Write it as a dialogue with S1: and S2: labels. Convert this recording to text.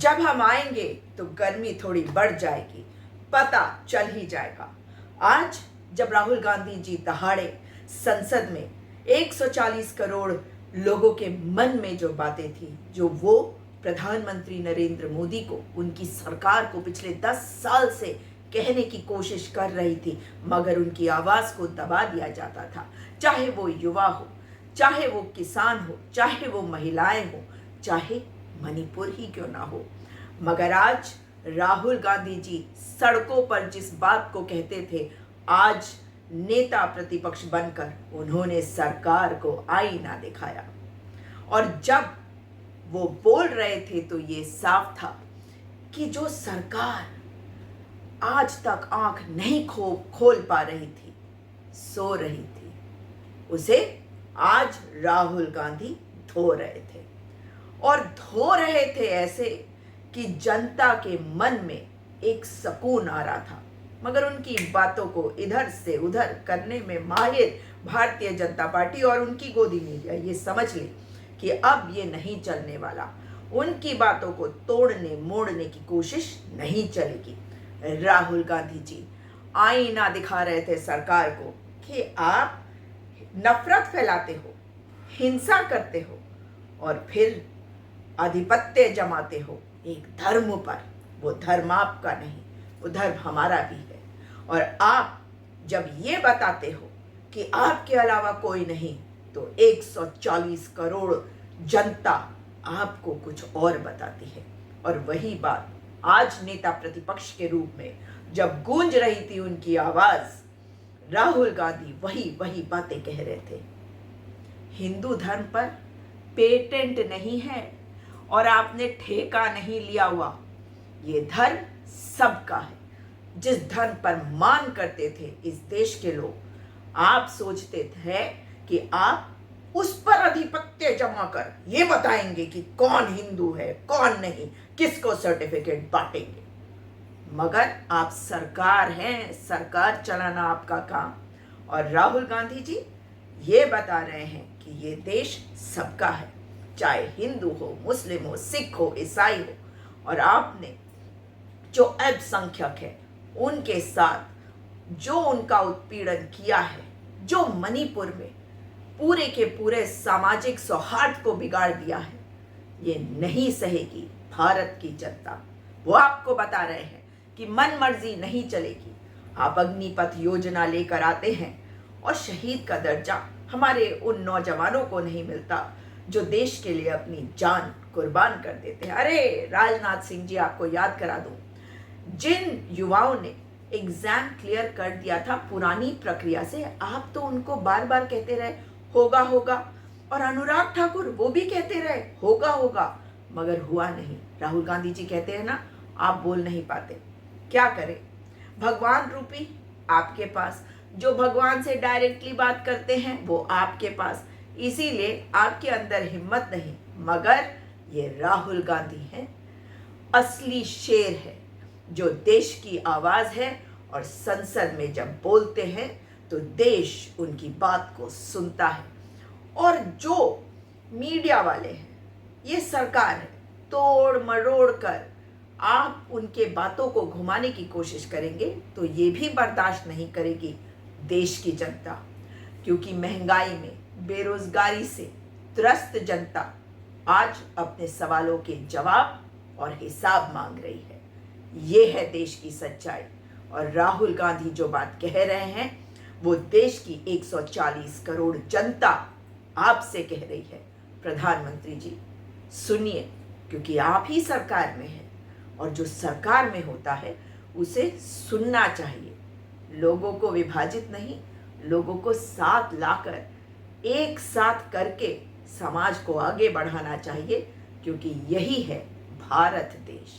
S1: जब हम आएंगे तो गर्मी थोड़ी बढ़ जाएगी, पता चल ही जाएगा। आज जब राहुल गांधी जी दहाड़े संसद में 140 करोड़ लोगों के मन में जो बातें थी, जो वो प्रधानमंत्री नरेंद्र मोदी को, उनकी सरकार को पिछले 10 साल से कहने की कोशिश कर रही थी, मगर उनकी आवाज को दबा दिया जाता था। चाहे वो युवा हो, चाहे वो किसान हो, चाहे वो महिलाएं हो, चाहे मणिपुर ही क्यों ना हो, मगर आज राहुल गांधी जी सड़कों पर जिस बात को कहते थे, आज नेता प्रतिपक्ष बनकर उन्होंने सरकार को आईना दिखाया। और जब वो बोल रहे थे तो ये साफ था कि जो सरकार आज तक आंख नहीं खोल पा रही थी, सो रही थी, उसे आज राहुल गांधी धो रहे थे। और धो रहे थे ऐसे कि जनता के मन में एक सुकून आ रहा था, मगर उनकी बातों को इधर से उधर करने में माहिर भारतीय जनता पार्टी और उनकी गोदी मीडिया ये समझ ली कि अब ये नहीं चलने वाला। उनकी बातों को तोड़ने मोड़ने की कोशिश नहीं चलेगी। राहुल गांधी जी आईना दिखा रहे थे सरकार को कि आप नफरत फैलाते हो, हिंसा करते हो और फिर आधिपत्य जमाते हो एक धर्म पर। वो धर्म आपका नहीं, वो धर्म हमारा भी है। और आप जब ये बताते हो कि आपके अलावा कोई नहीं, तो 140 करोड़ जनता आपको कुछ और बताती है। और वही बात आज नेता प्रतिपक्ष के रूप में जब गूंज रही थी उनकी आवाज, राहुल गांधी वही बातें कह रहे थे। हिंदू धर्म पर पेटेंट नहीं है और आपने ठेका नहीं लिया हुआ, ये धर्म सबका है। जिस धर्म पर मान करते थे इस देश के लोग, आप सोचते थे कि आप उस पर आधिपत्य जमा कर ये बताएंगे कि कौन हिंदू है कौन नहीं, किसको सर्टिफिकेट बांटेंगे। मगर आप सरकार हैं, सरकार चलाना आपका काम। और राहुल गांधी जी ये बता रहे हैं कि ये देश सबका है, चाहे हिंदू हो, मुस्लिम हो, सिख हो, ईसाई हो। और आपने जो अल्पसंख्यक है उनके साथ जो उनका उत्पीड़न किया है, जो मणिपुर में पूरे के पूरे सामाजिक सौहार्द को बिगाड़ दिया है, ये नहीं सहेगी भारत की जनता। वो आपको बता रहे हैं कि मन मर्जी नहीं चलेगी। आप अग्निपथ योजना लेकर आते हैं और शहीद का दर्जा हमारे उन नौजवानों को नहीं मिलता जो देश के लिए अपनी जान कुर्बान कर देते हैं। अरे राजनाथ सिंह जी, आपको याद करा दूं, जिन युवाओं ने एग्जाम क्लियर कर दिया था पुरानी प्रक्रिया से, आप तो उनको बार बार कहते रहे होगा होगा, और अनुराग ठाकुर वो भी कहते रहे होगा होगा, मगर हुआ नहीं। राहुल गांधी जी कहते हैं ना, आप बोल नहीं पाते, क्या करें। भगवान रूपी आपके पास, जो भगवान से डायरेक्टली बात करते हैं वो आपके पास, इसीलिए आपके अंदर हिम्मत नहीं। मगर ये राहुल गांधी है, असली शेर है, जो देश की आवाज है। और संसद में जब बोलते हैं तो देश उनकी बात को सुनता है। और जो मीडिया वाले हैं, ये सरकार है, तोड़ मरोड़ कर आप उनके बातों को घुमाने की कोशिश करेंगे तो ये भी बर्दाश्त नहीं करेगी देश की जनता। क्योंकि महंगाई में, बेरोजगारी से त्रस्त जनता आज अपने सवालों के जवाब और हिसाब मांग रही है। ये है देश की सच्चाई। और राहुल गांधी जो बात कह रहे हैं वो देश की 140 करोड़ जनता आपसे कह रही है। प्रधानमंत्री जी सुनिए, क्योंकि आप ही सरकार में हैं और जो सरकार में होता है उसे सुनना चाहिए। लोगों को विभाजित नहीं, लोगों को साथ लाकर एक साथ करके समाज को आगे बढ़ाना चाहिए, क्योंकि यही है भारत देश।